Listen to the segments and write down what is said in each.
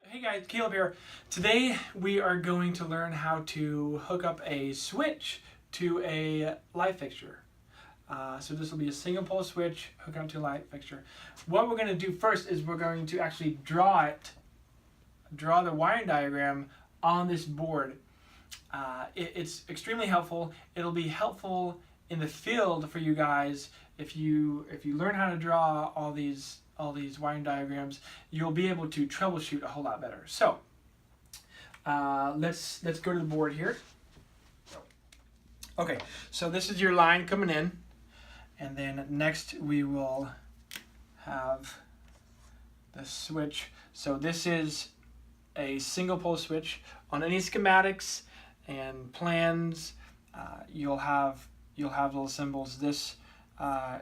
Hey guys, Caleb here. Today we are going to learn how to hook up a switch to a light fixture. So this will be a single pole switch hooked up to a light fixture. What we're going to do first is we're going to actually draw the wiring diagram on this board. It's extremely helpful. It'll be helpful in the field for you guys if you learn how to draw all these wiring diagrams. You'll be able to troubleshoot a whole lot better. So let's go to the board here. Okay, so this is your line coming in, and then next we will have the switch. So this is a single pole switch. On any schematics and plans, you'll have little symbols. This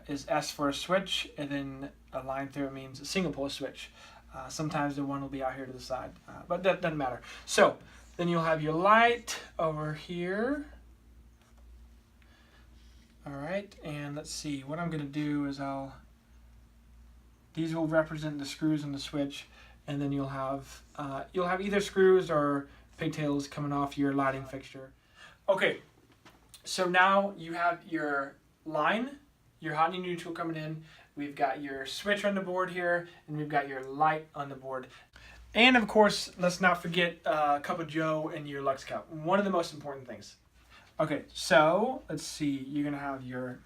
is S for a switch, and then a line through it means a single pole switch. Sometimes the one will be out here to the side, but that doesn't matter. So then you'll have your light over here. All right, and let's see, what I'm gonna do is these will represent the screws in the switch, and then you'll have either screws or pigtails coming off your lighting fixture. Okay, so now you have your line, your hot and neutral coming in. We've got your switch on the board here, and we've got your light on the board. And of course, let's not forget Cup of Joe and your LUX cup. One of the most important things. Okay, so let's see. You're gonna have your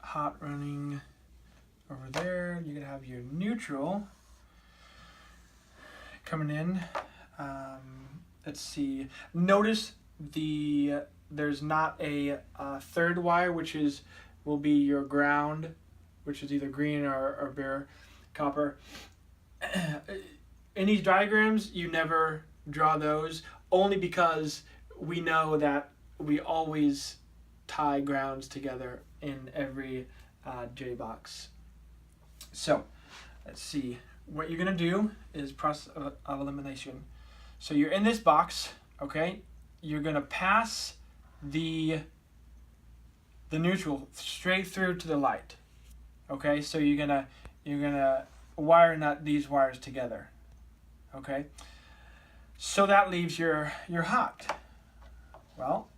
hot running over there. You're gonna have your neutral coming in. Let's see. Notice there's not a third wire, which will be your ground, which is either green or bare copper. In these diagrams, you never draw those, only because we know that we always tie grounds together in every J box. So let's see. What you're gonna do is process of elimination. So you're in this box, okay? You're gonna pass the neutral straight through to the light. Okay, so you're gonna wire nut these wires together. Okay, so that leaves your hot. Well,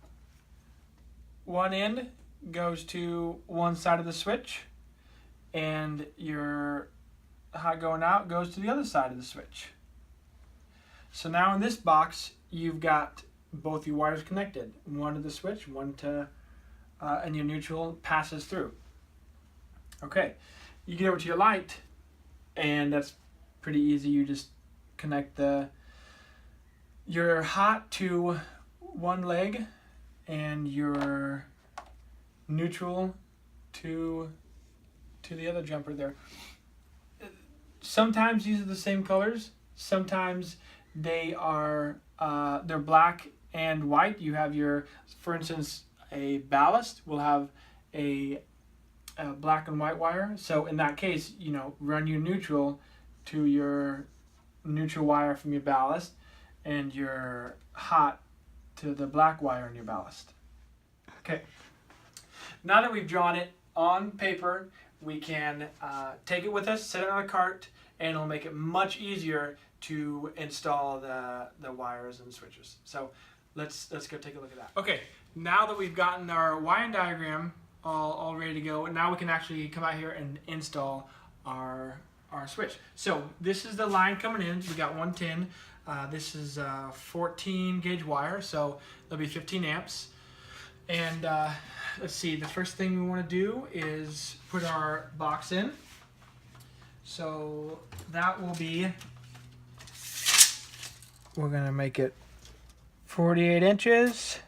one end goes to one side of the switch, and your hot going out goes to the other side of the switch. So now in this box, you've got both your wires connected, one to the switch, one to and your neutral passes through. Okay, you get over to your light, and that's pretty easy. You just connect your hot to one leg and your neutral to the other jumper there. Sometimes these are the same colors. Sometimes they're black and white. You have for instance, a ballast will have a black and white wire. So in that case, run your neutral to your neutral wire from your ballast, and your hot to the black wire in your ballast. Okay. Now that we've drawn it on paper, we can take it with us, set it on a cart, and it'll make it much easier to install the wires and switches. So let's go take a look at that. Okay, now that we've gotten our wiring diagram all ready to go, now we can actually come out here and install our switch. So this is the line coming in. We got 110. This is 14 gauge wire, so there'll be 15 amps. And let's see, the first thing we want to do is put our box in. So that will be, we're going to make it 48 inches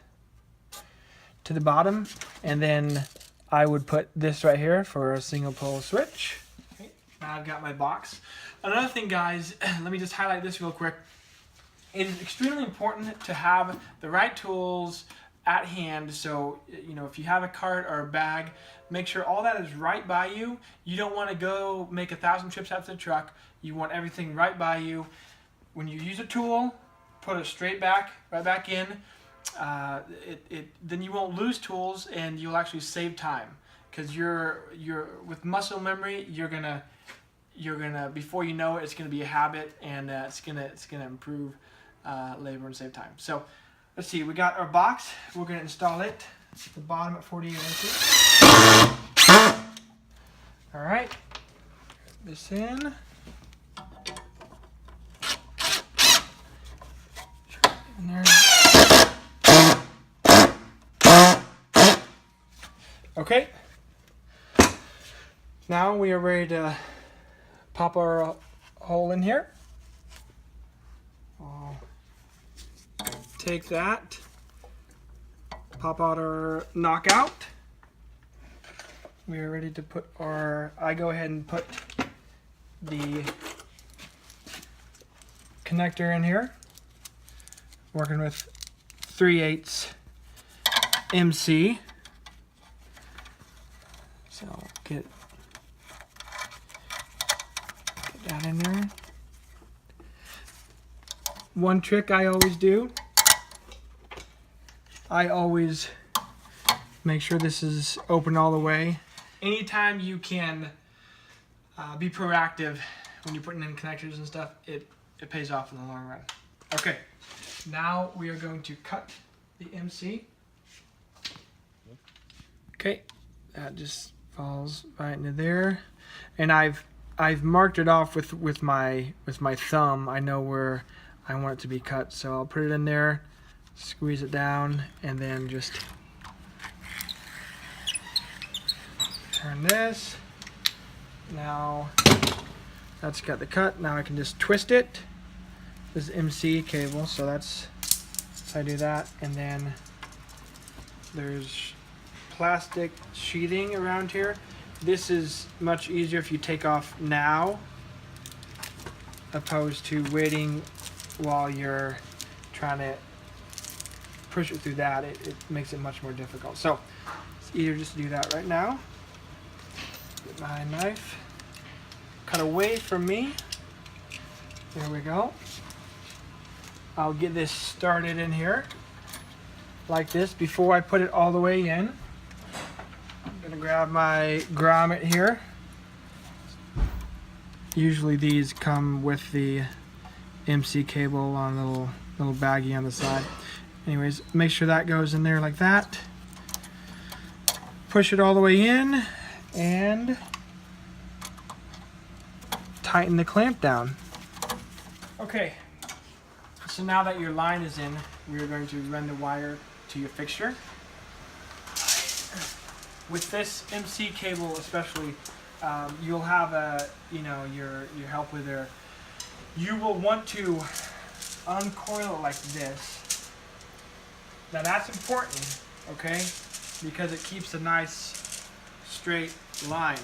to the bottom, and then I would put this right here for a single pole switch. Okay, now I've got my box. Another thing, guys, let me just highlight this real quick. It is extremely important to have the right tools at hand. So, if you have a cart or a bag, make sure all that is right by you. You don't want to go make 1,000 trips out to the truck. You want everything right by you. When you use a tool, put it right back in. Then you won't lose tools, and you'll actually save time, because you're with muscle memory, you're gonna you're gonna, before you know it, it's gonna be a habit, and it's gonna improve labor and save time. So let's see, we got our box. We're gonna install it at the bottom at 48 inches. All right, this in. In there. Okay. Now we are ready to pop our hole in here. I'll take that, pop out our knockout. We are ready to put our, I go ahead and put the connector in here. Working with 3/8 MC. So get that in there. One trick I always do, I always make sure this is open all the way. Anytime you can be proactive when you're putting in connectors and stuff, it pays off in the long run. Okay, now we are going to cut the MC. Okay, that just falls right into there, and I've marked it off with my thumb. I know where I want it to be cut, so I'll put it in there, squeeze it down, and then just turn this. Now that's got the cut. Now I can just twist it. This is MC cable, so that's how I do that. And then there's plastic sheathing around here. This is much easier if you take off now, opposed to waiting while you're trying to push it through that. It makes it much more difficult. So it's easier just to do that right now. Get my knife, cut away from me. There we go. I'll get this started in here like this before I put it all the way in. I'm gonna grab my grommet here. Usually these come with the MC cable on a little baggie on the side. Anyways, make sure that goes in there like that. Push it all the way in and tighten the clamp down. Okay, so now that your line is in, we're going to run the wire to your fixture. With this MC cable especially, you'll have your help with there. You will want to uncoil it like this. Now that's important, okay? Because it keeps a nice straight line.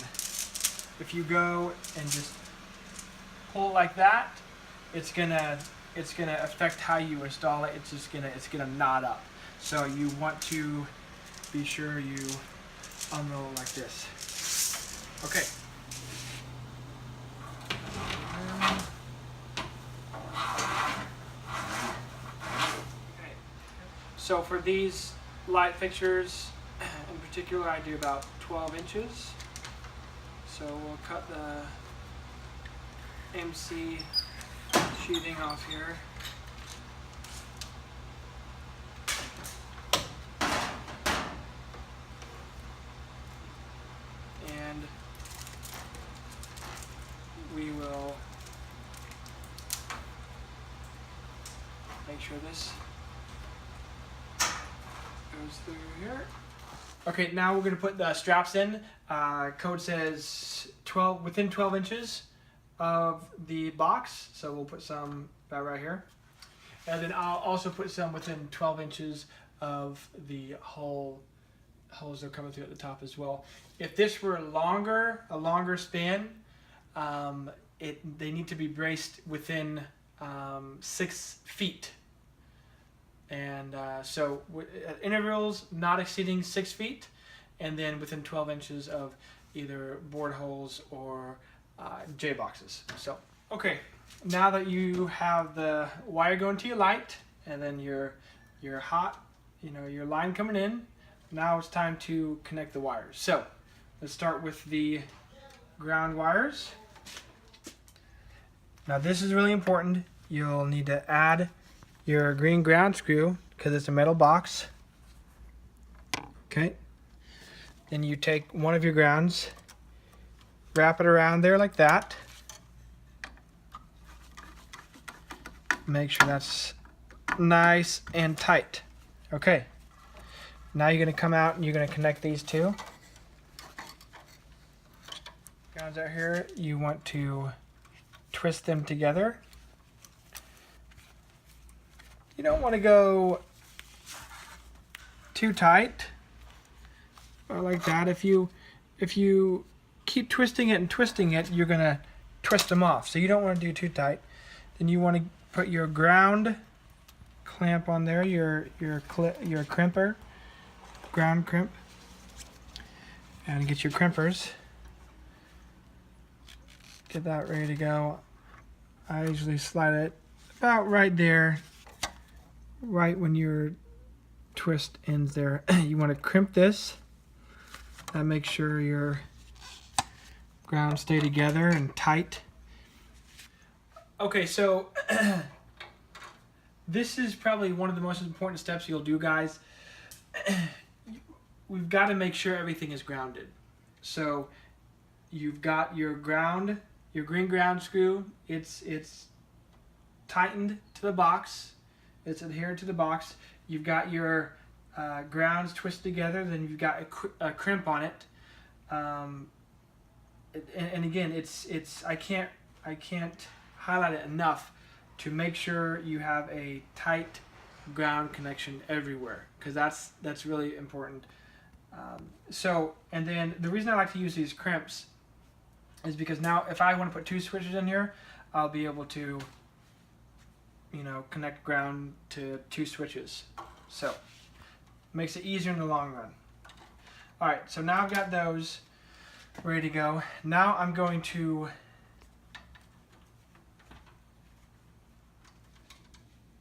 If you go and just pull it like that, it's gonna affect how you install it. It's gonna knot up. So you want to be sure you unroll it like this. Okay. So for these light fixtures in particular, I do about 12 inches. So we'll cut the MC sheathing off here. And we will make sure this goes through here. Okay, now we're going to put the straps in. Code says within 12 inches of the box, so we'll put some about right here. And then I'll also put some within 12 inches of the holes that are coming through at the top as well. If this were a longer span, they need to be braced within 6 feet. And so at intervals not exceeding 6 feet, and then within 12 inches of either board holes or J boxes. So, okay, now that you have the wire going to your light, and then your hot, your line coming in, now it's time to connect the wires. So let's start with the ground wires. Now this is really important. You'll need to add your green ground screw because it's a metal box. Okay. Then you take one of your grounds, wrap it around there like that. Make sure that's nice and tight. Okay. Now you're going to come out and you're going to connect these two. Grounds out here, you want to twist them together. You don't want to go too tight or like that. If you keep twisting it and twisting it, you're going to twist them off. So you don't want to do too tight. Then you want to put your ground clamp on there, your crimper, ground crimp, and get your crimpers. Get that ready to go. I usually slide it about right there, right when your twist ends there. You want to crimp this. That makes sure your grounds stay together and tight. Okay, so this is probably one of the most important steps you'll do, guys. We've got to make sure everything is grounded. So you've got your ground, your green ground screw. It's tightened to the box. It's adherent to the box. You've got your grounds twisted together. Then you've got a crimp on it. And again, it's I can't highlight it enough to make sure you have a tight ground connection everywhere, because that's really important. And then the reason I like to use these crimps is because now if I want to put two switches in here, I'll be able to, connect ground to two switches. So makes it easier in the long run. All right, so now I've got those ready to go. Now I'm going to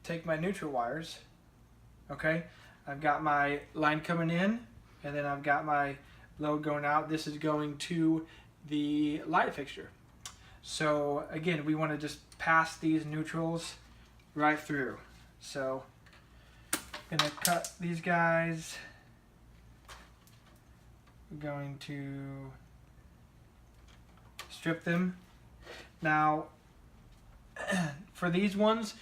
take my neutral wires. Okay, I've got my line coming in, and then I've got my load going out. This is going to the light fixture. So again, we want to just pass these neutrals right through. So I'm gonna cut these guys. I'm going to strip them. Now for these ones,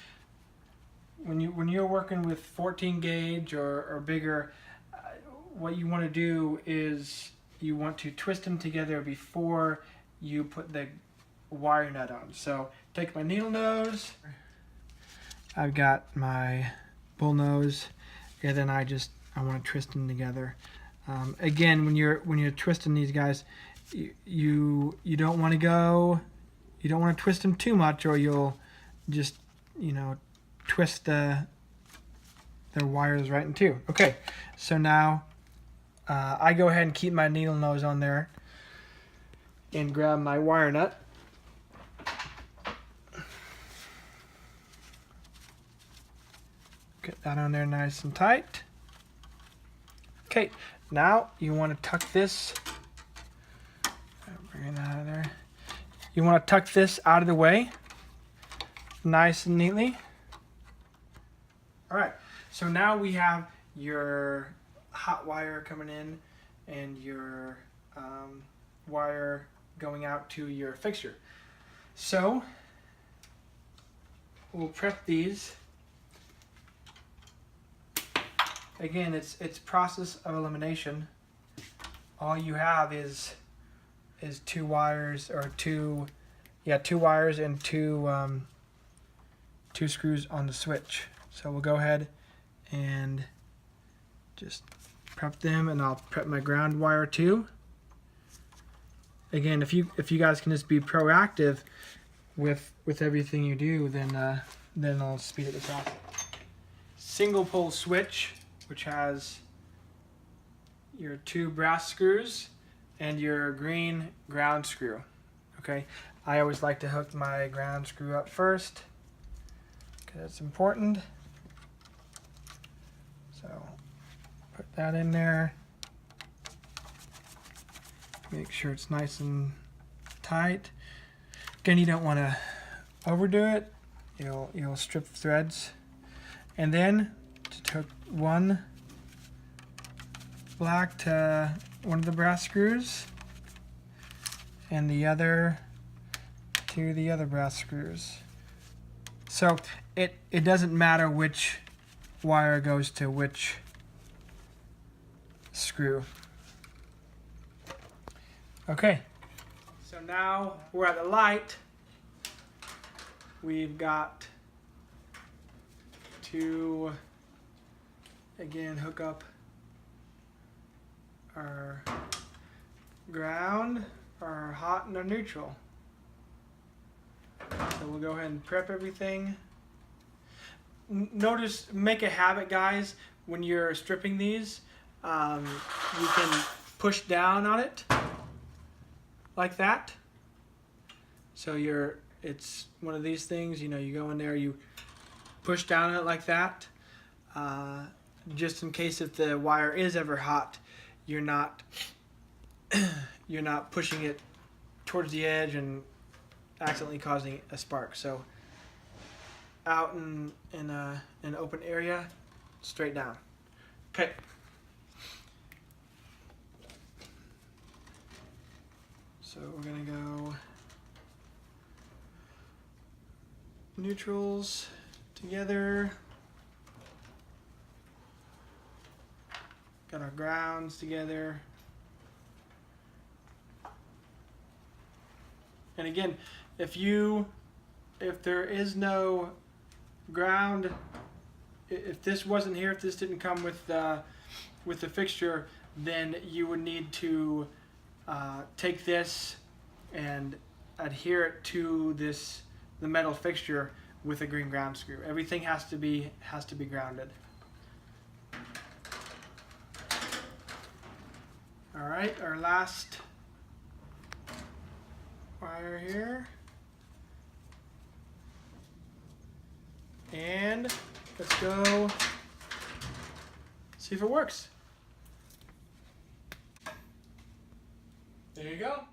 when you're working with 14 gauge or bigger, what you want to do is you want to twist them together before you put the wire nut on. So take my needle nose, I've got my bull nose, and then I want to twist them together. Again, when you're twisting these guys, you don't want to twist them too much, or you'll just twist the wires right in two. Okay, so now I go ahead and keep my needle nose on there and grab my wire nut. Get that on there nice and tight. Okay, now you want to tuck this. Bring it out of there. You want to tuck this out of the way, nice and neatly. All right, so now we have your hot wire coming in and your wire going out to your fixture. So we'll prep these. Again, it's process of elimination. All you have is two wires, or two wires and two screws on the switch. So we'll go ahead and just prep them, and I'll prep my ground wire too. Again, if you guys can just be proactive with everything you do, then I'll speed up the process. Single pole switch, which has your two brass screws and your green ground screw. Okay, I always like to hook my ground screw up first because it's important. So put that in there. Make sure it's nice and tight. Again, you don't want to overdo it, you'll strip threads. And then to hook one black to one of the brass screws and the other to the other brass screws. So it doesn't matter which wire goes to which screw. Okay, so now we're at the light. We've got to again hook up our ground, our hot, and our neutral. So we'll go ahead and prep everything. Notice, make a habit, guys, when you're stripping these, you can push down on it like that. So it's one of these things, you go in there, you push down on it like that, just in case if the wire is ever hot, you're not pushing it towards the edge and accidentally causing a spark. So out in an open area, straight down. Okay. So we're gonna go neutrals together. Got our grounds together. And again, if there is no ground, if this wasn't here, if this didn't come with the fixture, then you would need to take this and adhere it to the metal fixture with a green ground screw. Everything has to be grounded. All right, our last wire here. And let's go see if it works. There you go.